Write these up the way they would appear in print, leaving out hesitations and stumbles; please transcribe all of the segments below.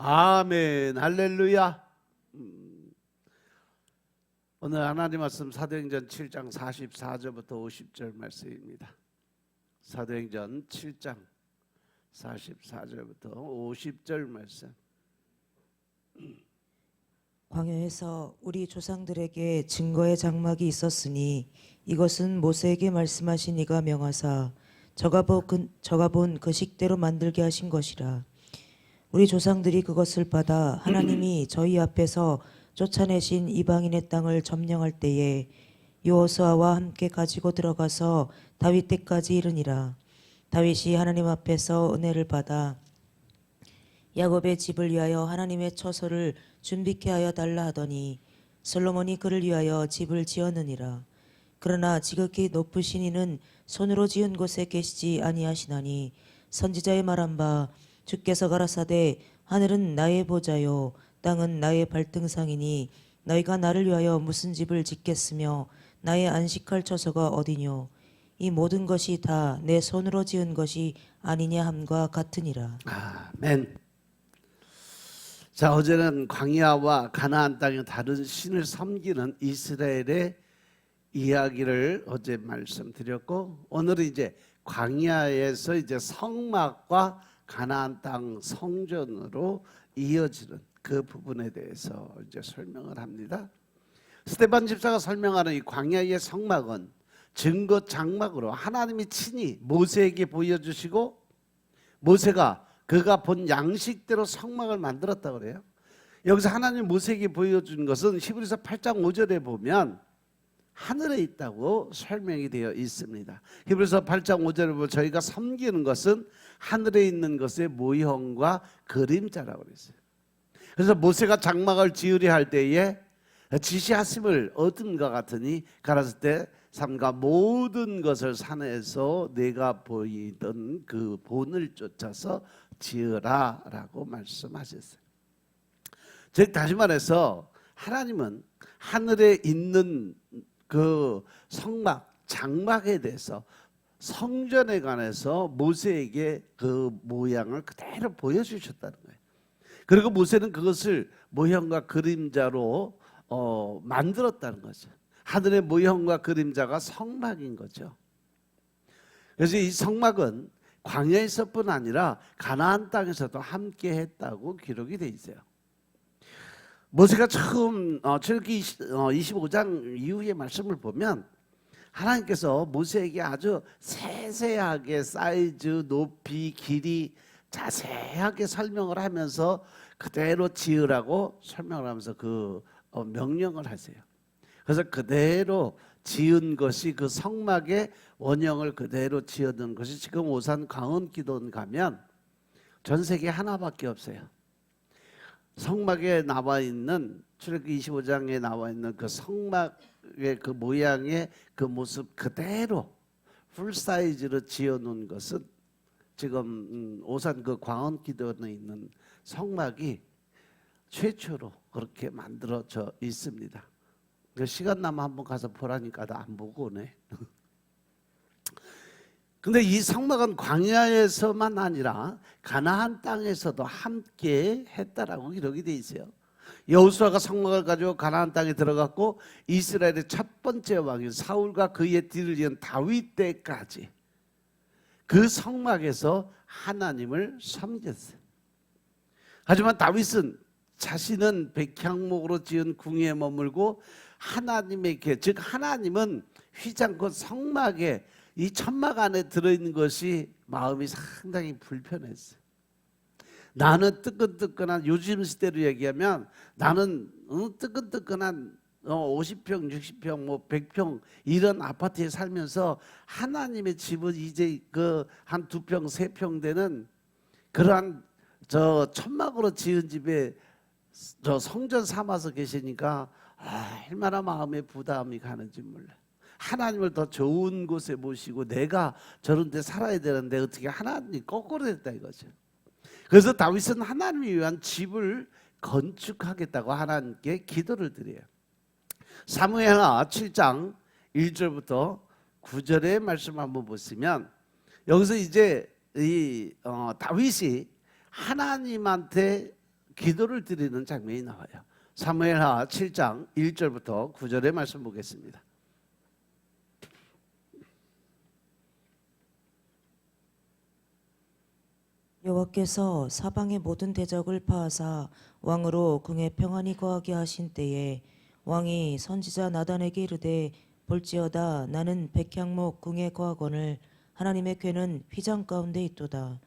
아멘. 할렐루야. 오늘 하나님 말씀 사도행전 7장 44절부터 50절 말씀입니다. 사도행전 7장 44절부터 50절 말씀. 광야에서 우리 조상들에게 증거의 장막이 있었으니 이것은 모세에게 말씀하신 이가 명하사 저가 본 그 식대로 만들게 하신 것이라. 우리 조상들이 그것을 받아 하나님이 저희 앞에서 쫓아내신 이방인의 땅을 점령할 때에 여호수아와 함께 가지고 들어가서 다윗 때까지 이르니라. 다윗이 하나님 앞에서 은혜를 받아 야곱의 집을 위하여 하나님의 처소를 준비케 하여 달라 하더니 솔로몬이 그를 위하여 집을 지었느니라. 그러나 지극히 높으신 이는 손으로 지은 곳에 계시지 아니하시나니 선지자의 말한 바 주께서 가라사대 하늘은 나의 보좌요 땅은 나의 발등상이니 너희가 나를 위하여 무슨 집을 짓겠으며 나의 안식할 처소가 어디뇨. 이 모든 것이 다 내 손으로 지은 것이 아니냐 함과 같으니라. 아멘. 자, 어제는 광야와 가나안 땅의 다른 신을 섬기는 이스라엘의 이야기를 어제 말씀드렸고, 오늘은 이제 광야에서 이제 성막과 가나안 땅 성전으로 이어지는 그 부분에 대해서 이제 설명을 합니다. 스데반 집사가 설명하는 이 광야의 성막은 증거 장막으로 하나님이 친히 모세에게 보여주시고, 모세가 그가 본 양식대로 성막을 만들었다고 그래요. 여기서 하나님 모세에게 보여준 것은 히브리서 8장 5절에 보면 하늘에 있다고 설명이 되어 있습니다. 히브리서 8장 5절에 보면 저희가 섬기는 것은 하늘에 있는 것의 모형과 그림자라고 그랬어요. 그래서 모세가 장막을 지으려 할 때에 지시하심을 얻은 것 같으니 가라사 때 삼가 모든 것을 산에서 내가 보이던 그 본을 쫓아서 지으라 라고 말씀하셨어요. 즉 다시 말해서 하나님은 하늘에 있는 그 성막, 장막에 대해서 성전에 관해서 모세에게 그 모양을 그대로 보여주셨다는 거예요. 그리고 모세는 그것을 모형과 그림자로 만들었다는 거죠. 하늘의 모형과 그림자가 성막인 거죠. 그래서 이 성막은 광야에서뿐 아니라 가나안 땅에서도 함께 했다고 기록이 돼 있어요. 모세가 처음 출애굽기 25장 이후의 말씀을 보면 하나님께서 모세에게 아주 세세하게 사이즈, 높이, 길이 자세하게 설명을 하면서 그대로 지으라고 설명을 하면서 그 명령을 하세요. 그래서 그대로 지은 것이 그 성막의 원형을 그대로 지어둔 것이 지금 오산 광원기도원 가면 전 세계에 하나밖에 없어요. 성막에 나와 있는 출애굽기 25장에 나와 있는 그 성막의 그 모양의 그 모습 그대로 풀 사이즈로 지어놓은 것은 지금 오산 그 광원기도원에 있는 성막이 최초로 그렇게 만들어져 있습니다. 시간 나면 한번 가서 보라니까 나 안 보고 오네. 근데 이 성막은 광야에서만 아니라 가나안 땅에서도 함께 했다라고 기록이 돼 있어요. 여호수아가 성막을 가지고 가나안 땅에 들어갔고 이스라엘의 첫 번째 왕인 사울과 그의 뒤를 이은 다윗 때까지 그 성막에서 하나님을 섬겼어요. 하지만 다윗은 자신은 백향목으로 지은 궁에 머물고 하나님에게, 즉 하나님은 휘장 곧 성막에 이 천막 안에 들어있는 것이 마음이 상당히 불편했어요. 나는 뜨끈뜨끈한, 요즘 시대로 얘기하면 나는 뜨끈뜨끈한 50평, 60평, 뭐 100평 이런 아파트에 살면서 하나님의 집은 이제 그 한 2평, 3평 되는 그러한 저 천막으로 지은 집에 저 성전 삼아서 계시니까 얼마나 마음에 부담이 가는지 몰라요. 하나님을 더 좋은 곳에 모시고 내가 저런 데 살아야 되는데 어떻게 하나님이 거꾸로 됐다 이거죠. 그래서 다윗은 하나님을 위한 집을 건축하겠다고 하나님께 기도를 드려요. 사무엘하 7장 1절부터 9절의 말씀 한번 보시면 여기서 이제 이 다윗이 하나님한테 기도를 드리는 장면이 나와요. 사무엘하 7장 1절부터 9절의 말씀 보겠습니다. 여호와께서 사방의 모든 대적을 파하사 왕으로 궁에 평안히 거하게 하신 때에 왕이 선지자 나단에게 이르되 볼지어다 나는 백향목 궁에 거하거늘 하나님의 궤는 휘장 가운데 있도다.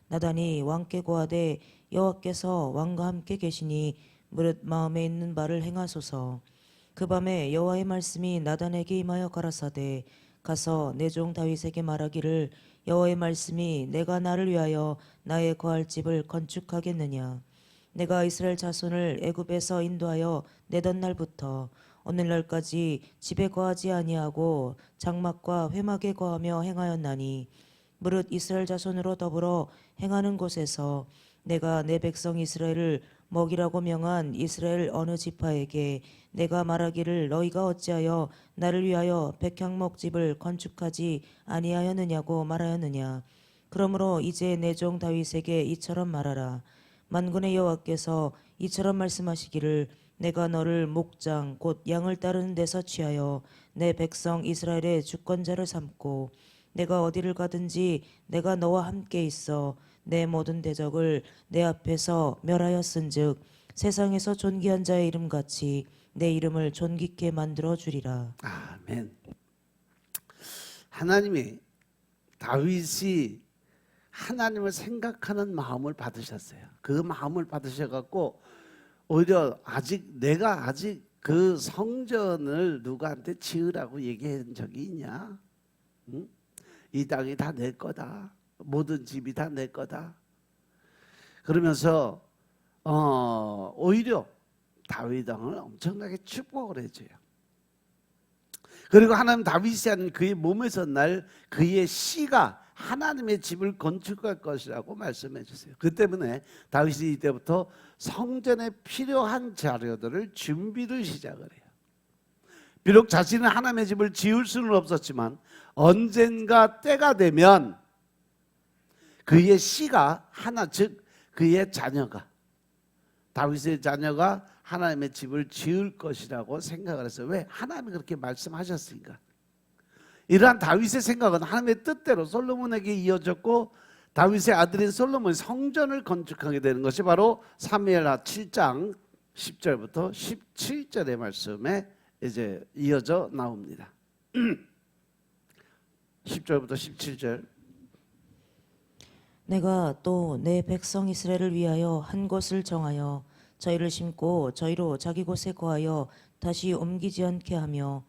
나단이 왕께 고하되 여호와께서 왕과 함께 계시니 무릇 마음에 있는 바를 행하소서. 그 밤에 여호와의 말씀이 나단에게 임하여 가라사대 가서 내 종 다윗에게 말하기를 여호와의 말씀이 내가 나를 위하여 나의 거할 집을 건축하겠느냐. 내가 이스라엘 자손을 애굽에서 인도하여 내던 날부터 오늘날까지 집에 거하지 아니하고 장막과 회막에 거하며 행하였나니 무릇 이스라엘 자손으로 더불어 행하는 곳에서 내가 내 백성 이스라엘을 먹이라고 명한 이스라엘 어느 지파에게 내가 말하기를 너희가 어찌하여 나를 위하여 백향목 집을 건축하지 아니하였느냐고 말하였느냐. 그러므로 이제 내 종 다윗에게 이처럼 말하라. 만군의 여호와께서 이처럼 말씀하시기를 내가 너를 목장 곧 양을 따르는 데서 취하여 내 백성 이스라엘의 주권자를 삼고 내가 어디를 가든지 내가 너와 함께 있어 내 모든 대적을 내 앞에서 멸하였은즉 세상에서 존귀한 자의 이름같이 내 이름을 존귀케 만들어 주리라. 아멘. 하나님이 다윗이 하나님을 생각하는 마음을 받으셨어요. 그 마음을 받으셔갖고 오히려 내가 아직 그 성전을 누구한테 지으라고 얘기한 적이 있냐? 응? 이 땅이 다 내 거다. 모든 집이 다 내 거다. 그러면서 오히려 다윗 왕을 엄청나게 축복을 해줘요. 그리고 하나님 다윗이 하는 그의 몸에서 날 그의 씨가 하나님의 집을 건축할 것이라고 말씀해 주세요. 그 때문에 다윗이 이때부터 성전에 필요한 자료들을 준비를 시작을 해요. 비록 자신은 하나님의 집을 지을 수는 없었지만 언젠가 때가 되면 그의 씨가 즉 그의 자녀가 다윗의 자녀가 하나님의 집을 지을 것이라고 생각을 했어요. 왜? 하나님이 그렇게 말씀하셨으니까. 이러한 다윗의 생각은 하나님의 뜻대로 솔로몬에게 이어졌고 다윗의 아들인 솔로몬이 성전을 건축하게 되는 것이 바로 사무엘하 7장 10절부터 17절의 말씀에 이제 이어져 나옵니다. 10절부터 17절. 내가 또 내 백성 이스라엘을 위하여 한 곳을 정하여 저희를 심고 저희로 자기 곳에 거하여 다시 옮기지 않게 하며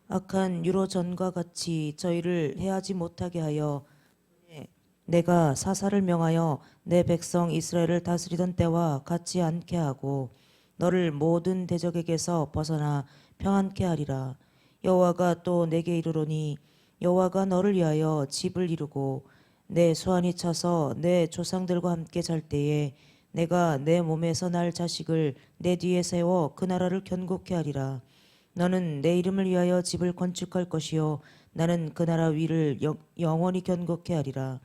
악한 유로 전과 같이 저희를 해하지 못하게 하여 내가 사사를 명하여 내 백성 이스라엘을 다스리던 때와 같지 않게 하고 너를 모든 대적에게서 벗어나 평안케 하리라. 여호와가 또 내게 이르노니 여호와가 너를 위하여 집을 이루고 내 수완이 차서 내 조상들과 함께 잘 때에 내가 내 몸에서 날 자식을 내 뒤에 세워 그 나라를 견고케 하리라. 너는 내 이름을 위하여 집을 건축할 것이요 나는 그 나라 위를 영원히 견고케 하리라.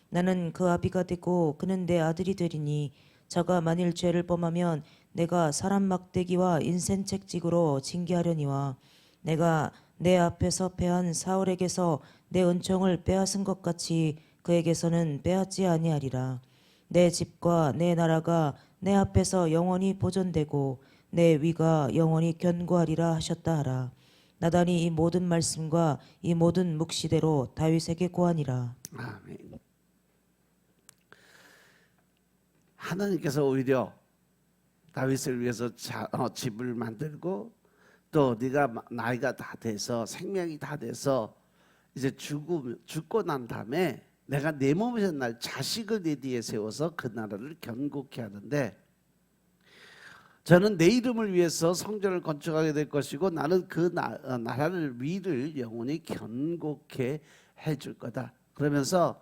나는 그 아비가 되고 그는 내 아들이 되리니 저가 만일 죄를 범하면 내가 사람 막대기와 인센 책직으로 징계하려니와 내가 내 앞에서 패한 사울에게서 내 은총을 빼앗은 것 같이 그에게서는 빼앗지 아니하리라. 내 집과 내 나라가 내 앞에서 영원히 보존되고 내 위가 영원히 견고하리라 하셨다 하라. 나단이 이 모든 말씀과 이 모든 묵시대로 다윗에게 고하니라. 아멘. 하나님께서 오히려 다윗을 위해서 집을 만들고 또 네가 나이가 다 돼서 생명이 다 돼서 이제 죽고 난 다음에 내가 내 몸에서 날 자식을 내 뒤에 세워서 그 나라를 견고케 하는데 저는 내 이름을 위해서 성전을 건축하게 될 것이고 나는 그 나라를 위를 영원히 견고케 해줄 거다. 그러면서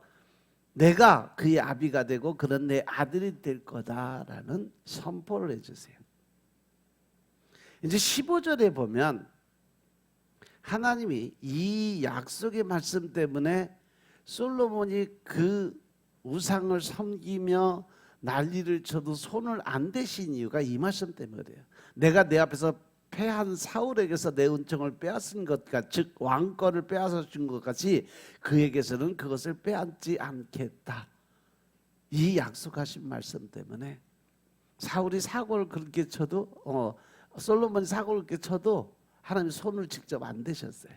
내가 그의 아비가 되고 그런 내 아들이 될 거다라는 선포를 해주세요. 이제 15절에 보면 하나님이 이 약속의 말씀 때문에 솔로몬이 그 우상을 섬기며 난리를 쳐도 손을 안 대신 이유가 이 말씀 때문에 그래요. 내가 내 앞에서 패한 사울에게서 내 은총을 빼앗은 것과 즉 왕권을 빼앗아 준 것 같이 그에게서는 그것을 빼앗지 않겠다. 이 약속하신 말씀 때문에 사울이 사고를 그렇게 쳐도 솔로몬이 사고를 그렇게 쳐도 하나님 손을 직접 안 대셨어요.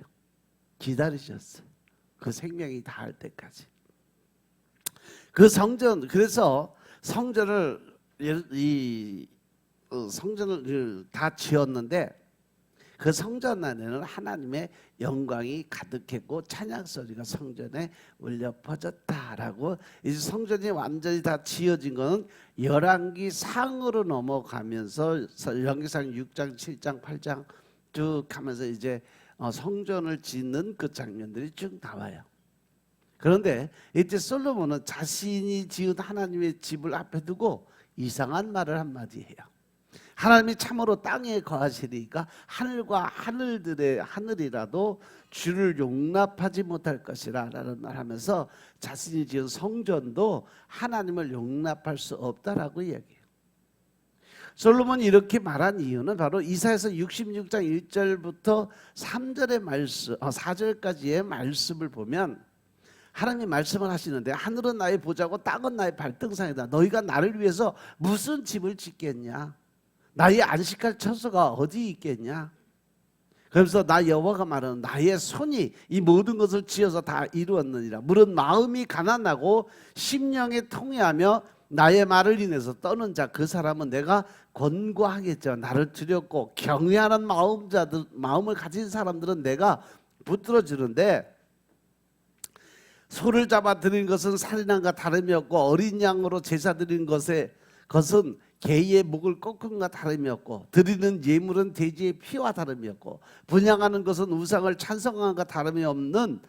기다리셨어요. 그 생명이 닿을 때까지. 그 성전, 그래서 성전을 성전을 다 지었는데 그 성전 안에는 하나님의 영광이 가득했고 찬양 소리가 성전에 울려 퍼졌다라고. 이제 성전이 완전히 다 지어진 것은 열왕기 상으로 넘어가면서 열왕기상 6장, 7장, 8장 쭉 하면서 이제 성전을 짓는 그 장면들이 쭉 나와요. 그런데 이때 솔로몬은 자신이 지은 하나님의 집을 앞에 두고 이상한 말을 한마디 해요. 하나님이 참으로 땅에 거하시리까 하늘과 하늘이라도 주를 용납하지 못할 것이라 라는 말하면서 자신이 지은 성전도 하나님을 용납할 수 없다라고 이야기해요. 솔로몬이 이렇게 말한 이유는 바로 이사야서 66장 1절부터 3절의 말씀, 4절까지의 말씀을 보면 하나님이 말씀을 하시는데 하늘은 나의 보좌고 땅은 나의 발등상이다. 너희가 나를 위해서 무슨 집을 짓겠냐? 나의 안식할 처소가 어디 있겠냐? 그래서 나 여호와가 말하는 나의 손이 이 모든 것을 지어서 다 이루었느니라. 물은 마음이 가난하고 심령에 통회하며 나의 말을 인해서 떠는 자 그 사람은 내가 권고하겠죠. 나를 두렵고 경외하는 마음을 가진 사람들은 내가 붙들어 주는데 소를 잡아 드린 것은 살인함과 다름이 없고 어린 양으로 제사 드린 것은 개의 목을 꺾음과 다름이 없고 드리는 예물은 돼지의 피와 다름이 없고 분향하는 것은 우상을 찬송함과 다름이 없는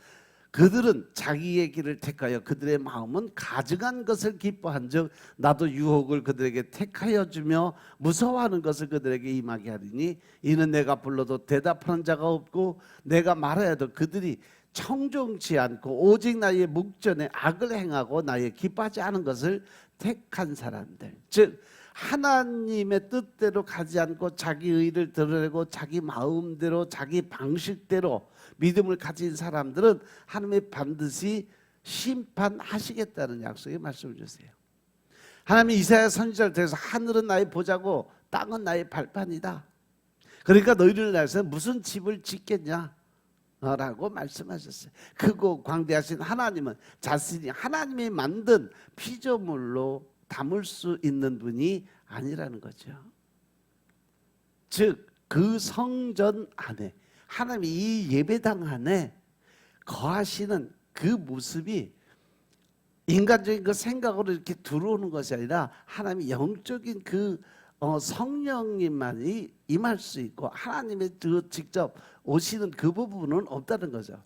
그들은 자기의 길을 택하여 그들의 마음은 가증한 것을 기뻐한즉 나도 유혹을 그들에게 택하여 주며 무서워하는 것을 그들에게 임하게 하리니 이는 내가 불러도 대답하는 자가 없고 내가 말하여도 그들이 청종치 않고 오직 나의 묵전에 악을 행하고 나의 기뻐하지 않은 것을 택한 사람들, 즉 하나님의 뜻대로 가지 않고 자기 의를 드러내고 자기 마음대로 자기 방식대로 믿음을 가진 사람들은 하나님이 반드시 심판하시겠다는 약속의 말씀을 주세요. 하나님이 이사야 선지자를 통해서 하늘은 나의 보좌고 땅은 나의 발판이다. 그러니까 너희를 위해서 무슨 집을 짓겠냐? 라고 말씀하셨어요. 크고 광대하신 하나님은 자신이 하나님이 만든 피조물로 담을 수 있는 분이 아니라는 거죠. 즉 그 성전 안에 하나님이 이 예배당 안에 거하시는 그 모습이 인간적인 그 생각으로 이렇게 들어오는 것이 아니라 하나님의 영적인 그 성령님만이 임할 수 있고 하나님의 그 직접 오시는 그 부분은 없다는 거죠.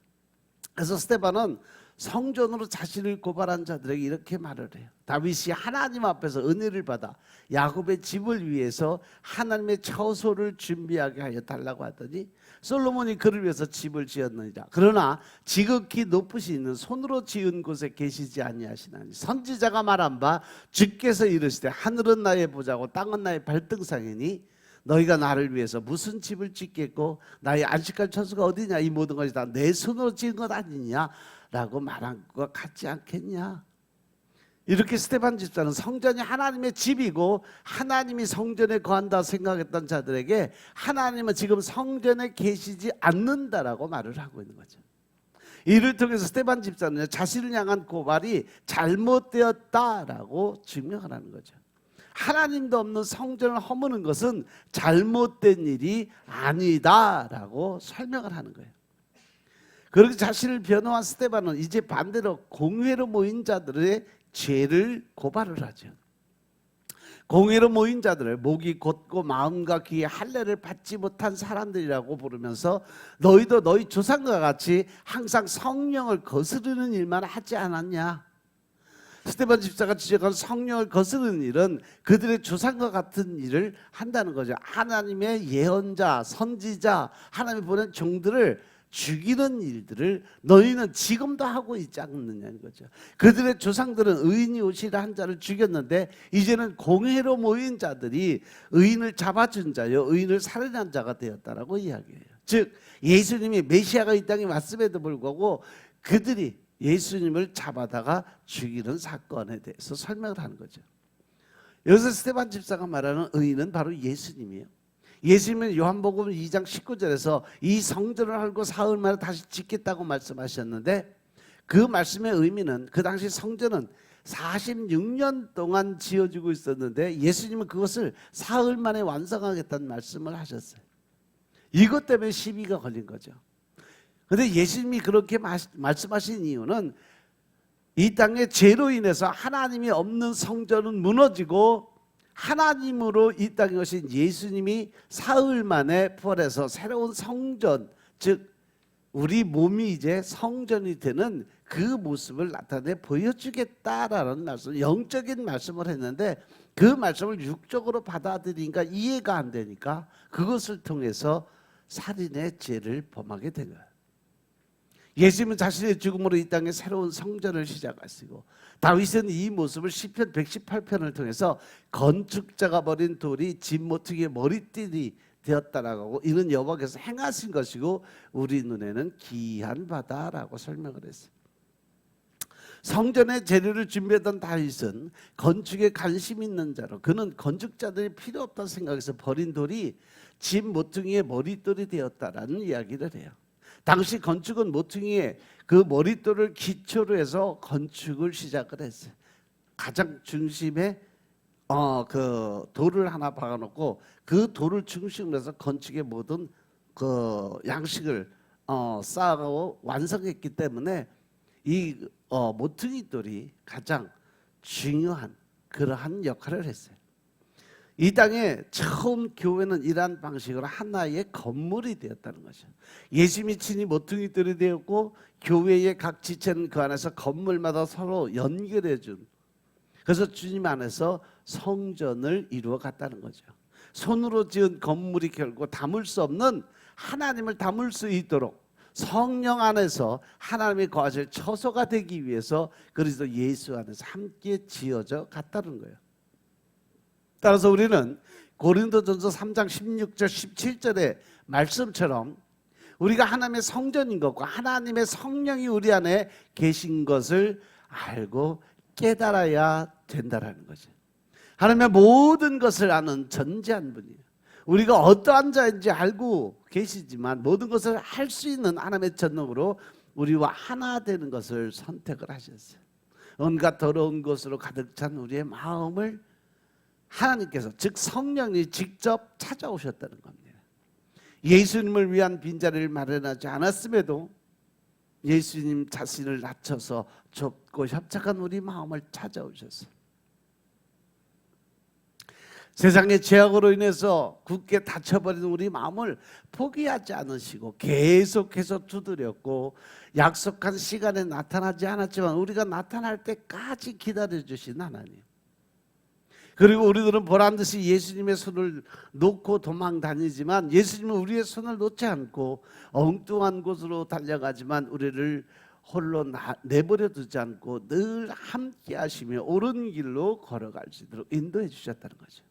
그래서 스데반은 성전으로 자신을 고발한 자들에게 이렇게 말을 해요. 다윗이 하나님 앞에서 은혜를 받아 야곱의 집을 위해서 하나님의 처소를 준비하게 하여 달라고 하더니 솔로몬이 그를 위해서 집을 지었느니라. 그러나 지극히 높으신 손으로 지은 곳에 계시지 아니하시나니 선지자가 말한 바 주께서 이르시되 하늘은 나의 보좌고 땅은 나의 발등상이니 너희가 나를 위해서 무슨 집을 짓겠고 나의 안식할 처소가 어디냐? 이 모든 것이 다 내 손으로 지은 것 아니냐? 라고 말한 것과 같지 않겠냐? 이렇게 스데반 집사는 성전이 하나님의 집이고 하나님이 성전에 거한다 생각했던 자들에게 하나님은 지금 성전에 계시지 않는다라고 말을 하고 있는 거죠. 이를 통해서 스데반 집사는 자신을 향한 고발이 잘못되었다라고 증명을 하는 거죠. 하나님도 없는 성전을 허무는 것은 잘못된 일이 아니다라고 설명을 하는 거예요. 그렇게 자신을 변호한 스데반은 이제 반대로 공회로 모인 자들의 죄를 고발을 하죠. 공회로 모인 자들을 목이 곧고 마음과 귀에 할례를 받지 못한 사람들이라고 부르면서 너희도 너희 조상과 같이 항상 성령을 거스르는 일만 하지 않았냐? 스데반 집사가 지적한 성령을 거스르는 일은 그들의 조상과 같은 일을 한다는 거죠. 하나님의 예언자, 선지자, 하나님이 보낸 종들을 죽이는 일들을 너희는 지금도 하고 있지 않느냐는 거죠. 그들의 조상들은 의인이 오시라 한 자를 죽였는데 이제는 공회로 모인 자들이 의인을 잡아준 자요 의인을 살인한 자가 되었다라고 이야기해요. 즉 예수님이 메시아가 이 땅에 왔음에도 불구하고 그들이 예수님을 잡아다가 죽이는 사건에 대해서 설명을 하는 거죠. 여기서 스데반 집사가 말하는 의인은 바로 예수님이에요. 예수님은 요한복음 2장 19절에서 이 성전을 헐고 사흘 만에 다시 짓겠다고 말씀하셨는데 그 말씀의 의미는 그 당시 성전은 46년 동안 지어지고 있었는데 예수님은 그것을 사흘 만에 완성하겠다는 말씀을 하셨어요. 이것 때문에 시비가 걸린 거죠. 그런데 예수님이 그렇게 말씀하신 이유는 이 땅의 죄로 인해서 하나님이 없는 성전은 무너지고 하나님으로 이 땅에 오신 예수님이 사흘 만에 부활해서 새로운 성전, 즉 우리 몸이 이제 성전이 되는 그 모습을 나타내 보여주겠다라는 말씀, 영적인 말씀을 했는데 그 말씀을 육적으로 받아들이니까 이해가 안 되니까 그것을 통해서 살인의 죄를 범하게 된 거예요. 예수님은 자신의 죽음으로 이 땅에 새로운 성전을 시작하시고 다윗은 이 모습을 시편 118편을 통해서 건축자가 버린 돌이 집 모퉁이의 머리띠이 되었다라고 하고 이는 여호와께서 행하신 것이고 우리 눈에는 기이한 바다라고 설명을 했어요. 성전의 재료를 준비하던 다윗은 건축에 관심 있는 자로 그는 건축자들이 필요 없다고 생각해서 버린 돌이 집 모퉁이의 머리돌이 되었다라는 이야기를 해요. 당시 건축은 모퉁이에 그 머릿돌을 기초로 해서 건축을 시작을 했어요. 가장 중심에 그 돌을 하나 박아놓고 그 돌을 중심으로 해서 건축의 모든 그 양식을 쌓아가고 완성했기 때문에 이 모퉁이 돌이 가장 중요한 그러한 역할을 했어요. 이 땅에 처음 교회는 이러한 방식으로 하나의 건물이 되었다는 거죠. 예수님이 친히 모퉁이돌이 되었고 교회의 각 지체는 그 안에서 건물마다 서로 연결해 준, 그래서 주님 안에서 성전을 이루어 갔다는 거죠. 손으로 지은 건물이 결국 담을 수 없는 하나님을 담을 수 있도록 성령 안에서 하나님의 거하실 처소가 되기 위해서 그리스도 예수 안에서 함께 지어져 갔다는 거예요. 따라서 우리는 고린도전서 3장 16절 17절의 말씀처럼 우리가 하나님의 성전인 것과 하나님의 성령이 우리 안에 계신 것을 알고 깨달아야 된다라는 거죠. 하나님의 모든 것을 아는 전지한 분이에요. 우리가 어떠한 자인지 알고 계시지만 모든 것을 할 수 있는 하나님의 전능으로 우리와 하나 되는 것을 선택을 하셨어요. 온갖 더러운 것으로 가득 찬 우리의 마음을 하나님께서 즉 성령이 직접 찾아오셨다는 겁니다. 예수님을 위한 빈자리를 마련하지 않았음에도 예수님 자신을 낮춰서 좁고 협착한 우리 마음을 찾아오셨어요. 세상의 죄악으로 인해서 굳게 닫혀버린 우리 마음을 포기하지 않으시고 계속해서 두드렸고 약속한 시간에 나타나지 않았지만 우리가 나타날 때까지 기다려주신 하나님, 그리고 우리들은 보란듯이 예수님의 손을 놓고 도망 다니지만 예수님은 우리의 손을 놓지 않고 엉뚱한 곳으로 달려가지만 우리를 홀로 내버려 두지 않고 늘 함께 하시며 옳은 길로 걸어갈 수 있도록 인도해 주셨다는 거죠.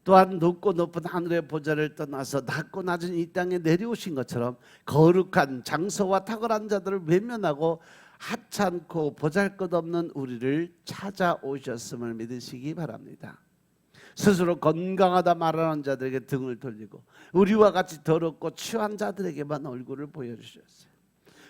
또한 높고 높은 하늘의 보좌를 떠나서 낮고 낮은 이 땅에 내려오신 것처럼 거룩한 장소와 탁월한 자들을 외면하고 하찮고 보잘것없는 우리를 찾아오셨음을 믿으시기 바랍니다. 스스로 건강하다 말하는 자들에게 등을 돌리고 우리와 같이 더럽고 취한 자들에게만 얼굴을 보여주셨어요.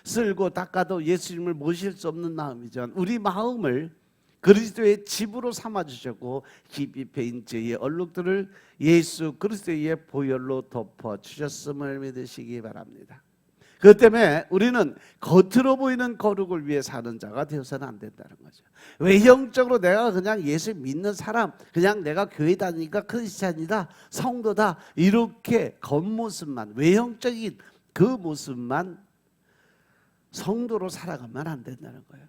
쓸고 닦아도 예수님을 모실 수 없는 마음이지만 우리 마음을 그리스도의 집으로 삼아주셨고 깊이 패인 죄의 얼룩들을 예수 그리스도의 보혈로 덮어주셨음을 믿으시기 바랍니다. 그것 때문에 우리는 겉으로 보이는 거룩을 위해 사는 자가 되어서는 안 된다는 거죠. 외형적으로 내가 그냥 예수 믿는 사람, 그냥 내가 교회 다니니까 크리스찬이다, 성도다, 이렇게 겉모습만, 외형적인 그 모습만 성도로 살아가면 안 된다는 거예요.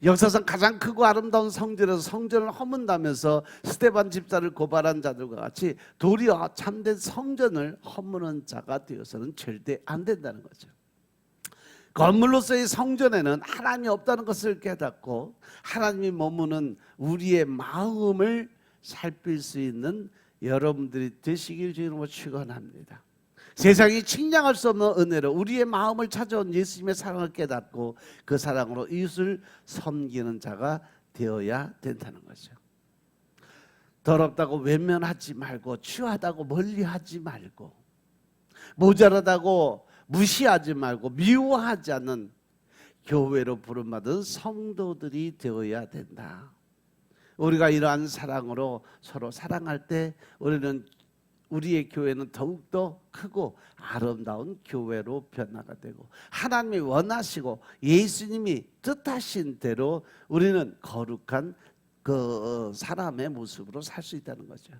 역사상 가장 크고 아름다운 성전에서 성전을 허문다면서 스데반 집사를 고발한 자들과 같이 도리어 참된 성전을 허무는 자가 되어서는 절대 안 된다는 거죠. 건물로서의 성전에는 하나님이 없다는 것을 깨닫고 하나님이 머무는 우리의 마음을 살필 수 있는 여러분들이 되시길 주님으로 축원합니다. 세상이 측량할 수 없는 은혜로 우리의 마음을 찾아온 예수님의 사랑을 깨닫고 그 사랑으로 이웃을 섬기는 자가 되어야 된다는 거죠. 더럽다고 외면하지 말고, 취하다고 멀리하지 말고, 모자라다고 무시하지 말고, 미워하지 않는 교회로 부름받은 성도들이 되어야 된다. 우리가 이러한 사랑으로 서로 사랑할 때 우리의 교회는 더욱더 크고 아름다운 교회로 변화가 되고, 하나님이 원하시고 예수님이 뜻하신 대로 우리는 거룩한 그 사람의 모습으로 살 수 있다는 거죠.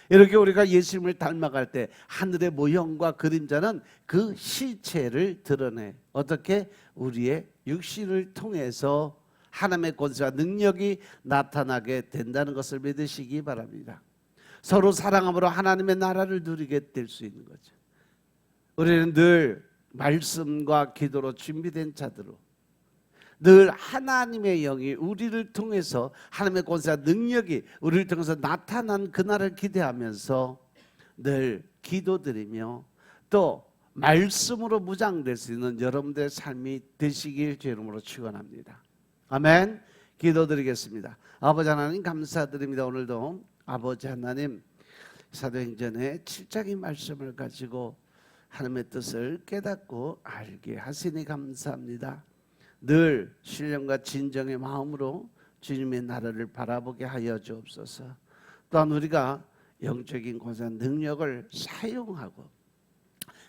이렇게 우리가 예수님을 닮아갈 때 하늘의 모형과 그림자는 그 실체를 드러내 어떻게 우리의 육신을 통해서 하나님의 권세와 능력이 나타나게 된다는 것을 믿으시기 바랍니다. 서로 사랑함으로 하나님의 나라를 누리게 될 수 있는 거죠. 우리는 늘 말씀과 기도로 준비된 자들로, 늘 하나님의 영이 우리를 통해서 하나님의 권세와 능력이 우리를 통해서 나타난 그날을 기대하면서 늘 기도드리며 또 말씀으로 무장될 수 있는 여러분들의 삶이 되시길 주 이름으로 축원합니다. 아멘. 기도드리겠습니다. 아버지 하나님 감사드립니다. 오늘도 아버지 하나님 사도행전의 7장의 말씀을 가지고 하나님의 뜻을 깨닫고 알게 하시니 감사합니다. 늘 신령과 진정의 마음으로 주님의 나라를 바라보게 하여 주옵소서. 또한 우리가 영적인 권세와 능력을 사용하고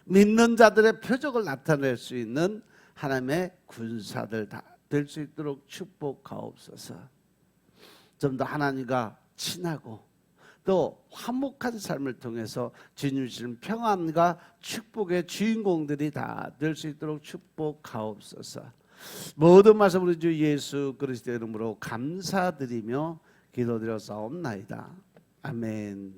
믿는 자들의 표적을 나타낼 수 있는 하나님의 군사들 다 될 수 있도록 축복하옵소서. 좀 더 하나님과 친하고 또 화목한 삶을 통해서 주님 주시는 평안과 축복의 주인공들이 다 될 수 있도록 축복하옵소서. 모든 말씀 우리 주 예수 그리스도의 이름으로 감사드리며 기도드려 싸움나이다. 아멘.